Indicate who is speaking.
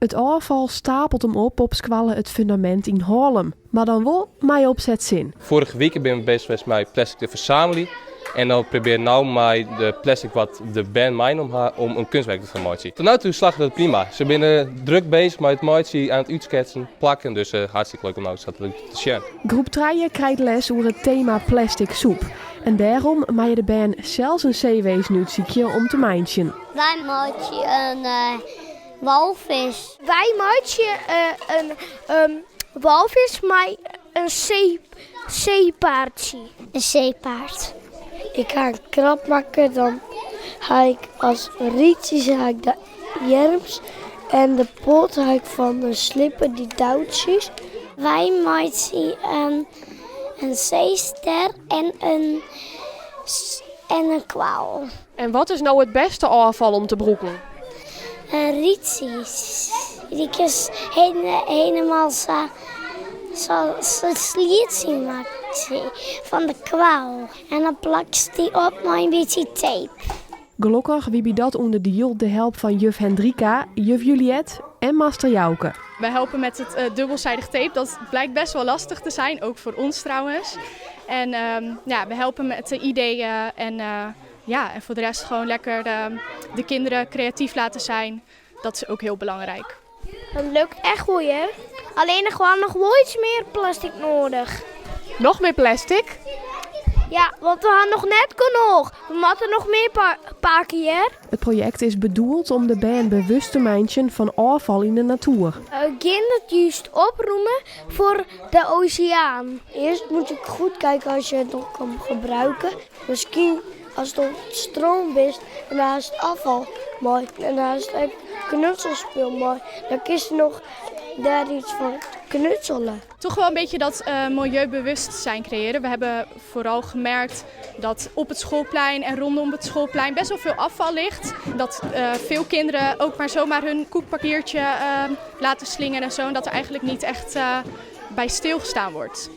Speaker 1: Het afval stapelt hem op squallen het fundament in Haarlem. Maar dan wel mij opzet zin.
Speaker 2: Vorige week ben ik bezig geweest met plastic te verzamelen. En dan probeer ik met de plastic wat de band mij om een kunstwerk te gaan maken. Tot nu toe slaagt het prima. Ze zijn druk bezig met het maken, aan het uitsketsen, plakken. Dus hartstikke leuk om nou te zien.
Speaker 1: Groep 3 krijgt les over het thema plastic soep. En daarom maaien de band zelfs een zeeweesnuitziekje om te mijntjen.
Speaker 3: Wij maken een walvis.
Speaker 4: Wij maken een walvis met een zeepaardje.
Speaker 3: Een zeepaard.
Speaker 4: Ik ga een krab maken, dan ga ik als rietjes de jerms en de pot ga ik van de slippen die touwtjes.
Speaker 3: Wij maken een zeester en een kwaal.
Speaker 1: En wat is nou het beste afval om te broeken?
Speaker 3: Rietjes. Die is helemaal zo sliertje maakt van de kwaal. En dan plakt die op met een beetje tape.
Speaker 1: Gelukkig wie bij dat onder de help van juf Hendrika, juf Juliette en master Jouke.
Speaker 5: Wij helpen met het dubbelzijdig tape. Dat blijkt best wel lastig te zijn, ook voor ons trouwens. En we helpen met de ideeën en voor de rest gewoon lekker de kinderen creatief laten zijn. Dat is ook heel belangrijk.
Speaker 4: Het lukt echt goed, hè? Alleen gewoon nog wel iets meer plastic nodig.
Speaker 1: Nog meer plastic?
Speaker 4: Ja, want we hadden nog net genoeg. We moeten nog meer pakken hier.
Speaker 1: Het project is bedoeld om de band bewust te maken van afval in de natuur.
Speaker 4: Begin het juist oproemen voor de oceaan. Eerst moet je goed kijken als je het nog kan gebruiken. Misschien als het op stroom is en dan is het afval mooi. En dan is het knutselspeel mooi. Dan kun je nog daar iets van knutselen.
Speaker 5: Toch wel een beetje dat milieubewustzijn creëren. We hebben vooral gemerkt dat op het schoolplein en rondom het schoolplein best wel veel afval ligt. Dat veel kinderen ook maar zomaar hun koekpapiertje laten slingeren en zo. En dat er eigenlijk niet echt bij stilgestaan wordt.